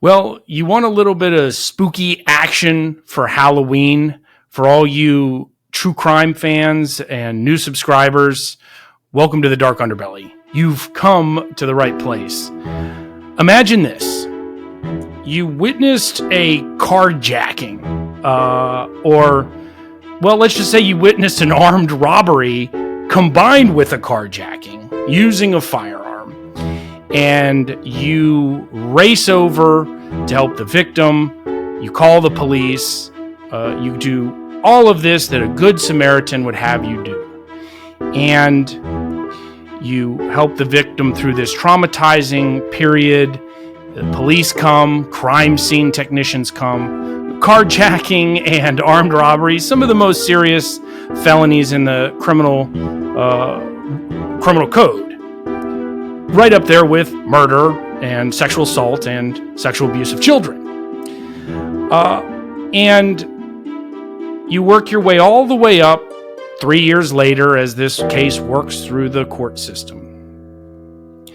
Well, you want a little bit of spooky action for Halloween for all you true crime fans and new subscribers. Welcome to the Dark Underbelly. You've come to the right place. Imagine this. You witnessed a carjacking, let's just say you witnessed an armed robbery combined with a carjacking using a firearm. And you race over to help the victim. You call the police. You do all of this that a good Samaritan would have you do. And you help the victim through this traumatizing period. The police come, crime scene technicians come, carjacking and armed robberies, some of the most serious felonies in the criminal code. Right up there with murder and sexual assault and sexual abuse of children. And you work your way all the way up 3 years later as this case works through the court system.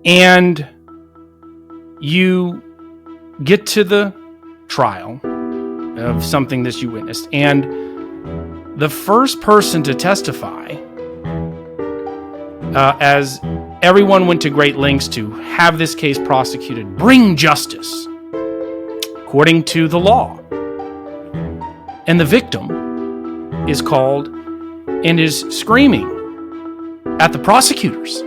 And you get to the trial of something that you witnessed. And the first person to testify, as everyone went to great lengths to have this case prosecuted, bring justice, according to the law. And the victim is called and is screaming at the prosecutors,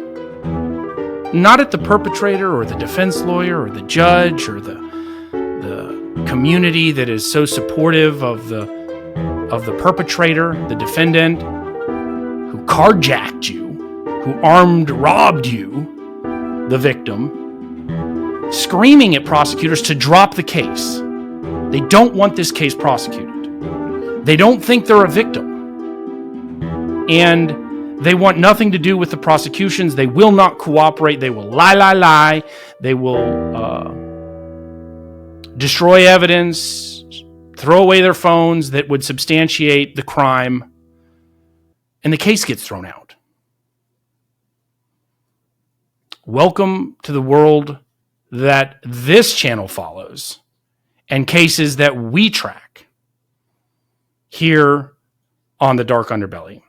not at the perpetrator or the defense lawyer or the judge or the community that is so supportive of the perpetrator, the defendant who carjacked you, who robbed you, the victim, screaming at prosecutors to drop the case. They don't want this case prosecuted. They don't think they're a victim. And they want nothing to do with the prosecutions. They will not cooperate. They will lie. They will destroy evidence, throw away their phones that would substantiate the crime, and the case gets thrown out. Welcome to the world that this channel follows and cases that we track here on the Dark Underbelly.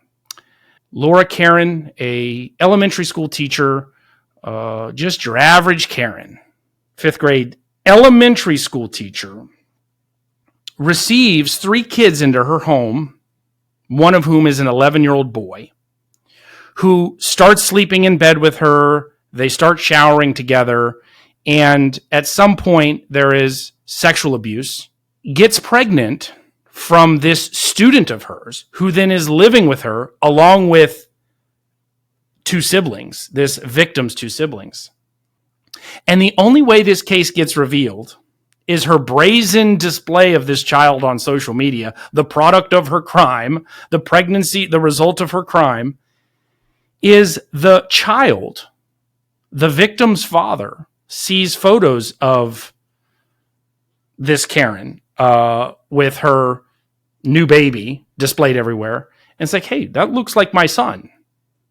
Laura Caron, a elementary school teacher, just your average Karen, 5th grade elementary school teacher, receives 3 kids into her home, one of whom is an 11-year-old boy, who starts sleeping in bed with her. They start showering together, and at some point there is sexual abuse, gets pregnant from this student of hers, who then is living with her along with 2 siblings, this victim's 2 siblings. And the only way this case gets revealed is her brazen display of this child on social media, the product of her crime, the pregnancy, the result of her crime, is the child. The victim's father sees photos of this Karen with her new baby displayed everywhere. And it's like, hey, that looks like my son.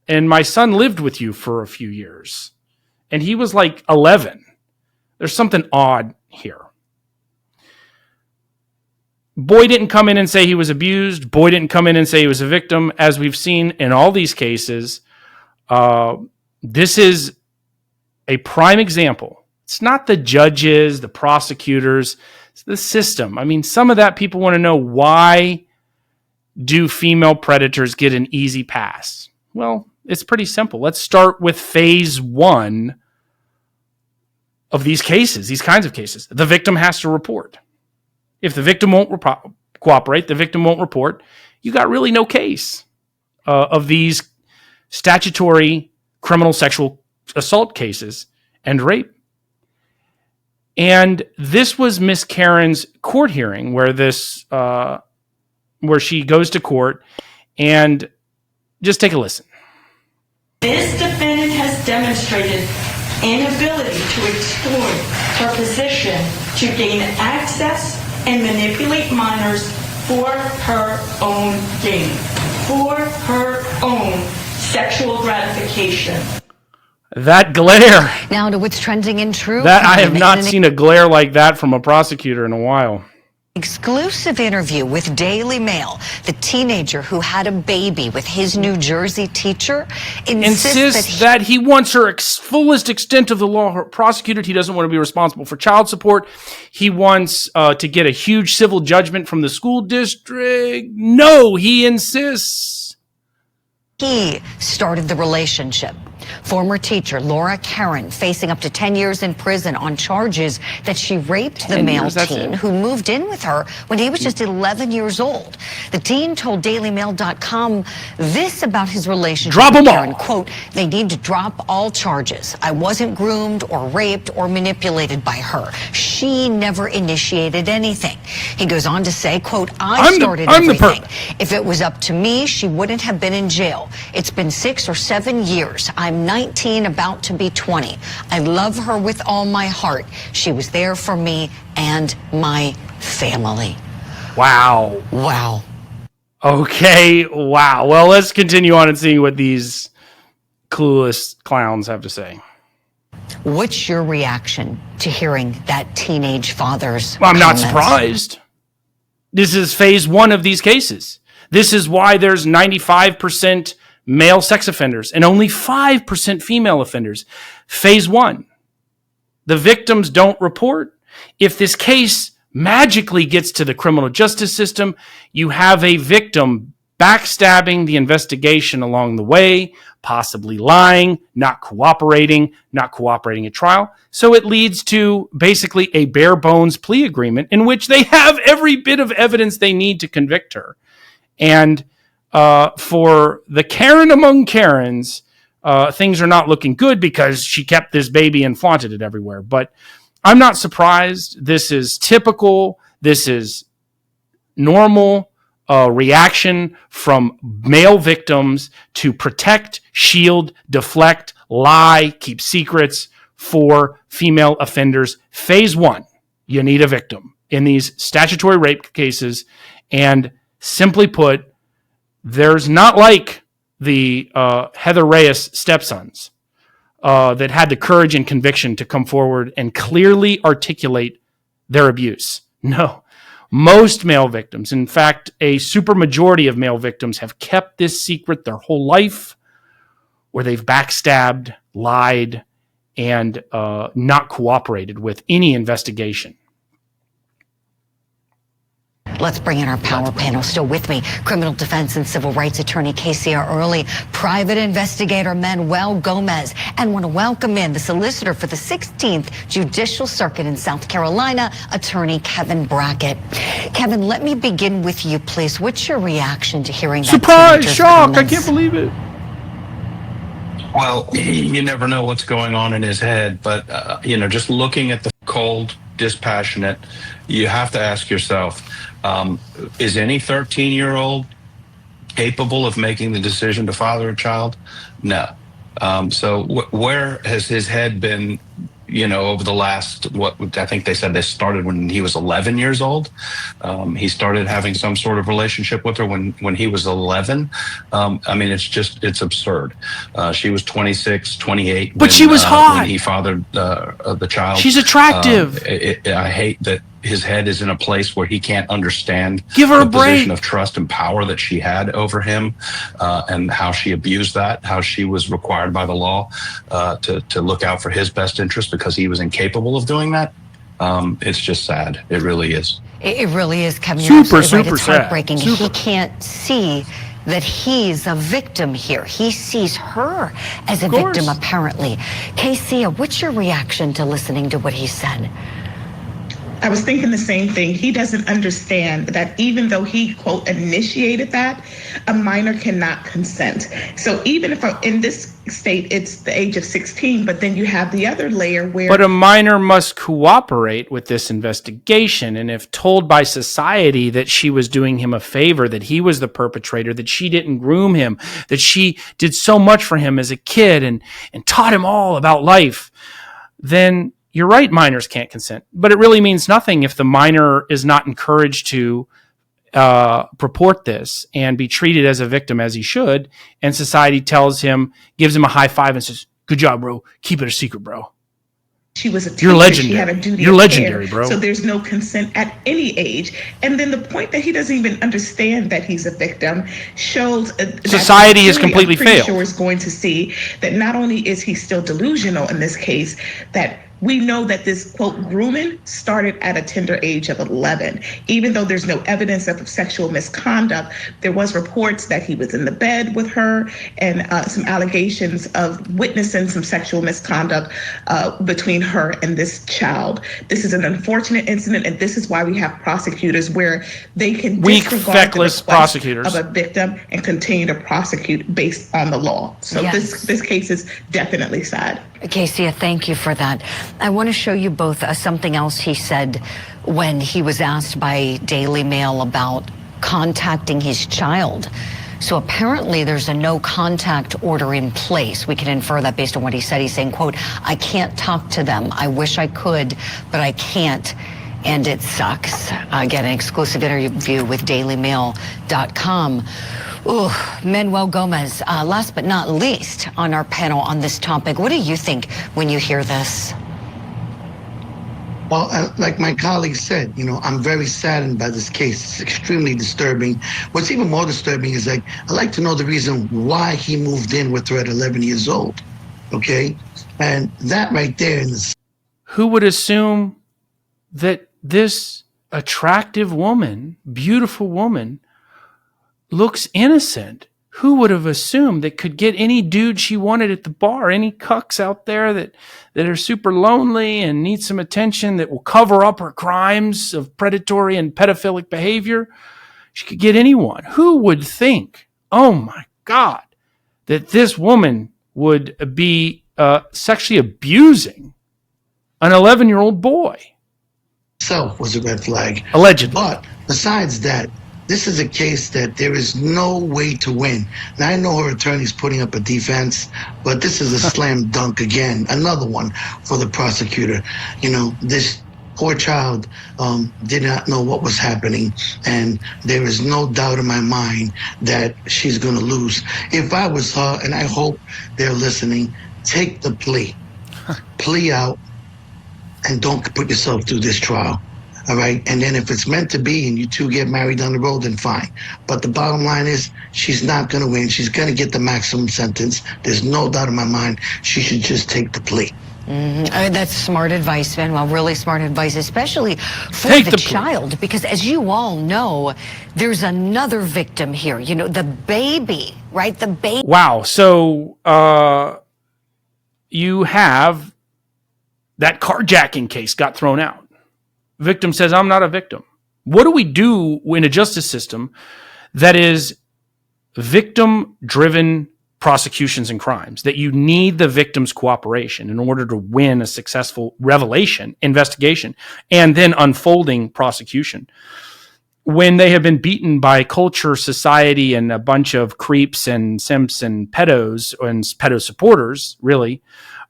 And my son lived with you for a few years. And he was like 11. There's something odd here. Boy didn't come in and say he was abused. Boy didn't come in and say he was a victim. As we've seen in all these cases, this is a prime example. It's not the judges, the prosecutors, it's the system. I mean, some of that people want to know, why do female predators get an easy pass? Well, it's pretty simple. Let's start with phase 1 of these cases, these kinds of cases. The victim has to report. If the victim won't cooperate, the victim won't report, you got really no case of these statutory criminal sexual assault cases and rape. And this was Miss Karen's court hearing, where she goes to court, and just take a listen. This defendant has demonstrated inability to exploit her position to gain access and manipulate minors for her own gain, for her own sexual gratification. That glare. Now to what's trending in true That crime. I have not seen a glare like that from a prosecutor in a while. Exclusive interview with Daily Mail. The teenager who had a baby with his New Jersey teacher insists that he wants her fullest extent of the law prosecuted. He doesn't want to be responsible for child support. He wants to get a huge civil judgment from the school district. No, he insists. He started the relationship. Former teacher Laura Caron facing up to 10 years in prison on charges that she raped the male teen who moved in with her when he was just 11 years old. The teen told DailyMail.com this about his relationship with Caron. Quote, "They need to drop all charges. I wasn't groomed or raped or manipulated by her. She never initiated anything." He goes on to say, quote, "I started everything. If it was up to me, she wouldn't have been in jail. It's been 6 or 7 years. I'm 19, about to be 20. I love her with all my heart. She was there for me and my family." Wow. Wow. Okay, wow. Well, let's continue on and see what these clueless clowns have to say. What's your reaction to hearing that teenage father's I'm not comments? surprised. This is phase one of these cases. This is why there's 95% male sex offenders and only 5% female offenders. Phase one. The victims don't report. If this case magically gets to the criminal justice system, you have a victim backstabbing the investigation along the way, possibly lying, not cooperating at trial. So it leads to basically a bare bones plea agreement in which they have every bit of evidence they need to convict her. And for the Karen among Karens, things are not looking good because she kept this baby and flaunted it everywhere. But I'm not surprised. This is typical. This is normal reaction from male victims to protect, shield, deflect, lie, keep secrets for female offenders. Phase one, you need a victim in these statutory rape cases. And simply put, there's not like the Heather Reyes stepsons that had the courage and conviction to come forward and clearly articulate their abuse. No, most male victims, in fact, a supermajority of male victims have kept this secret their whole life, where they've backstabbed, lied, and not cooperated with any investigation. Let's bring in our power panel. Still with me, criminal defense and civil rights attorney Casey Early, private investigator Manuel Gomez, and want to welcome in the solicitor for the 16th Judicial Circuit in South Carolina, attorney Kevin Brackett. Kevin, let me begin with you, please. What's your reaction to hearing that? Surprise, shock, I can't believe it. Well, you never know what's going on in his head, but, just looking at the cold, dispassionate, you have to ask yourself, is any 13-year-old capable of making the decision to father a child? No. So where has his head been, over the last, I think they said they started when he was 11 years old. He started having some sort of relationship with her when he was 11. It's absurd. She was 26, 28. But she was hot. When he fathered the child. She's attractive. I hate that his head is in a place where he can't understand Give her the a break. position of trust and power that she had over him, and how she abused that, how she was required by the law to look out for his best interest because he was incapable of doing that. It's just sad. It really is. It really is, Kevin. Super right. It's sad. heartbreaking. He can't see that he's a victim here. He sees her as a victim, apparently. Casey, what's your reaction to listening to what he said? I was thinking the same thing. He doesn't understand that even though he, quote, initiated that, a minor cannot consent. So even if in this state it's the age of 16, but then you have the other layer where... But a minor must cooperate with this investigation. And if told by society that she was doing him a favor, that he was the perpetrator, that she didn't groom him, that she did so much for him as a kid and taught him all about life, then... You're right, minors can't consent. But it really means nothing if the minor is not encouraged to purport this and be treated as a victim as he should, and society gives him a high five and says, Good job, bro. Keep it a secret, bro. She was a teacher. You're legendary. She had a duty You're of legendary, care. bro. So there's no consent at any age. And then the point that he doesn't even understand that he's a victim shows society has completely I'm pretty failed. sure is going to see that not only is he still delusional in this case, that we know that this, quote, grooming started at a tender age of 11. Even though there's no evidence of sexual misconduct, there was reports that he was in the bed with her and some allegations of witnessing some sexual misconduct between her and this child. This is an unfortunate incident, and this is why we have prosecutors where they can disregard feckless the request prosecutors of a victim and continue to prosecute based on the law. So Yes. this case is definitely sad. Casey, thank you for that. I want to show you both something else he said when he was asked by Daily Mail about contacting his child. So apparently there's a no contact order in place. We can infer that based on what he said. He's saying, quote, I can't talk to them. I wish I could, but I can't. And it sucks. Again, an exclusive interview with dailymail.com. Ooh, Manuel Gomez, last but not least on our panel on this topic. What do you think when you hear this? Well, like my colleague said, I'm very saddened by this case. It's extremely disturbing. What's even more disturbing is I'd like to know the reason why he moved in with her at 11 years old. Okay? And that right there Who would assume that this attractive woman, beautiful woman, looks innocent? Who would have assumed that could get any dude she wanted at the bar, any cucks out there that are super lonely and need some attention, that will cover up her crimes of predatory and pedophilic behavior? She could get anyone. Who would think, oh my God, that this woman would be sexually abusing an 11-year-old boy? Itself was a red flag. Allegedly. But besides that, this is a case that there is no way to win. Now, I know her attorney's putting up a defense, but this is a slam dunk again. Another one for the prosecutor. This poor child did not know what was happening, and there is no doubt in my mind that she's going to lose. If I was her, and I hope they're listening, take the plea. Plea out, and don't put yourself through this trial. All right. And then if it's meant to be and you two get married down the road, then fine. But the bottom line is she's not going to win. She's going to get the maximum sentence. There's no doubt in my mind. She should just take the plea. That's smart advice, Manuel. Really smart advice, especially for the child, because as you all know, there's another victim here. The baby, right? The baby. Wow. So you have that carjacking case got thrown out. Victim says, I'm not a victim. What do we do in a justice system that is victim-driven prosecutions and crimes, that you need the victim's cooperation in order to win a successful investigation, and then unfolding prosecution? When they have been beaten by culture, society, and a bunch of creeps and simps and pedos and pedo supporters, really,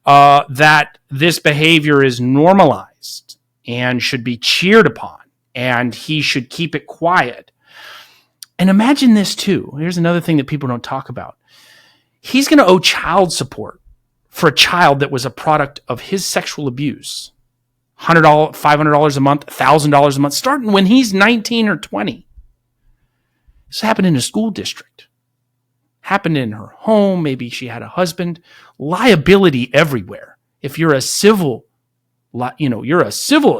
that this behavior is normalized and should be cheered upon, and he should keep it quiet. And imagine this too. Here's another thing that people don't talk about. He's going to owe child support for a child that was a product of his sexual abuse. $100, $500 a month, $1,000 a month, starting when he's 19 or 20. This happened in a school district. Happened in her home. Maybe she had a husband. Liability everywhere. If you're a civil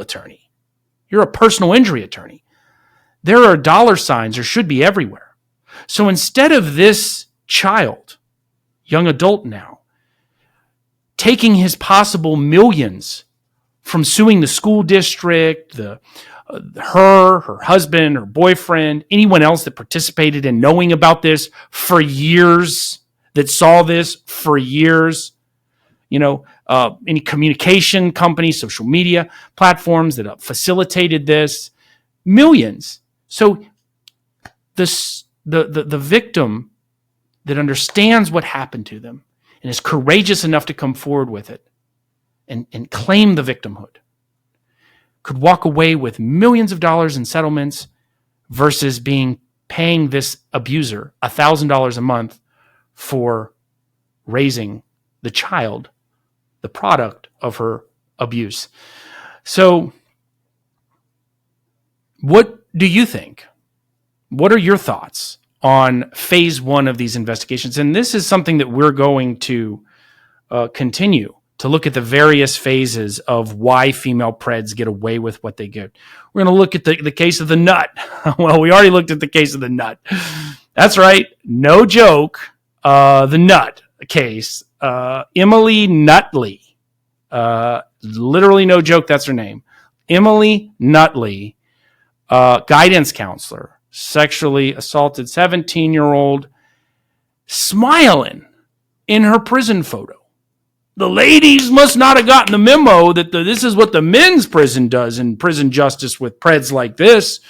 attorney. You're a personal injury attorney. There are dollar signs, or should be, everywhere. So instead of this child, young adult now, taking his possible millions from suing the school district, her husband, her boyfriend, anyone else that participated in knowing about this for years, that saw this for years, any communication companies, social media platforms that have facilitated this, millions. So the victim that understands what happened to them and is courageous enough to come forward with it and claim the victimhood could walk away with millions of dollars in settlements versus paying this abuser $1,000 a month for raising the child, the product of her abuse. So what do you think? What are your thoughts on phase one of these investigations? And this is something that we're going to continue to look at the various phases of why female preds get away with what they get. We're going to look at the case of the nut. Well, we already looked at the case of the nut. That's right. No joke. The nut case. Emily Nutley. Literally no joke. That's her name. Emily Nutley, guidance counselor, sexually assaulted 17-year-old, smiling in her prison photo. The ladies must not have gotten the memo that this is what the men's prison does in prison justice with preds like this.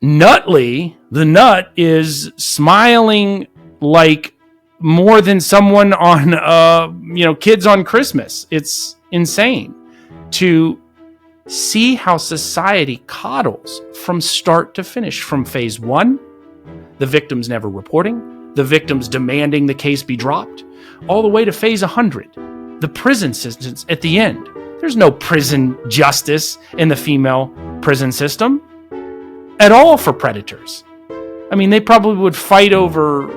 Nutley, the nut, is smiling like more than someone on, Kids on Christmas. It's insane to see how society coddles from start to finish, from phase one, the victims never reporting, the victims demanding the case be dropped, all the way to phase 100, the prison sentence at the end. There's no prison justice in the female prison system at all for predators. I mean, they probably would fight over,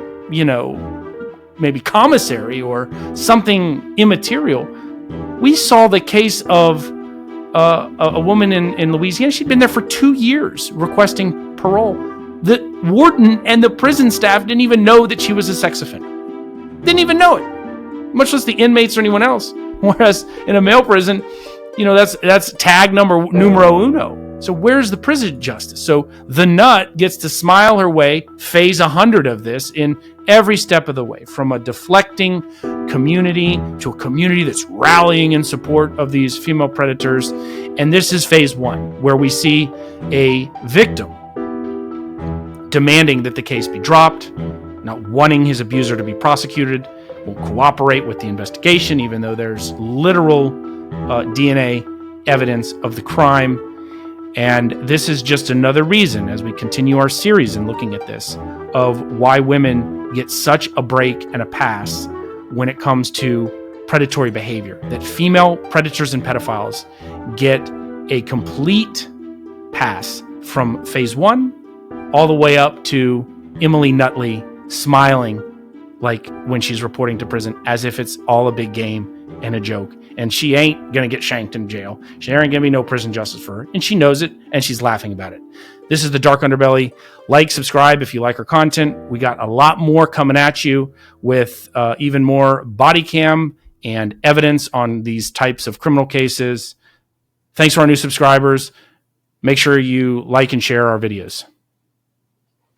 maybe commissary or something immaterial. We saw the case of a woman in Louisiana. She'd been there for 2 years requesting parole. The warden and the prison staff didn't even know that she was a sex offender. Didn't even know it, much less the inmates or anyone else. Whereas in a male prison, that's tag numero uno. So where's the prison justice? So the nut gets to smile her way, phase 100 of this in every step of the way, from a deflecting community to a community that's rallying in support of these female predators. And this is phase one, where we see a victim demanding that the case be dropped, not wanting his abuser to be prosecuted, won't cooperate with the investigation, even though there's literal DNA evidence of the crime. And this is just another reason, as we continue our series in looking at this, of why women get such a break and a pass when it comes to predatory behavior, that female predators and pedophiles get a complete pass from phase one all the way up to Emily Nutley smiling like when she's reporting to prison, as if it's all a big game and a joke. And she ain't going to get shanked in jail. She ain't going to be no prison justice for her. And she knows it, and she's laughing about it. This is the Dark Underbelly. Like, subscribe if you like our content. We got a lot more coming at you with even more body cam and evidence on these types of criminal cases. Thanks to our new subscribers. Make sure you like and share our videos.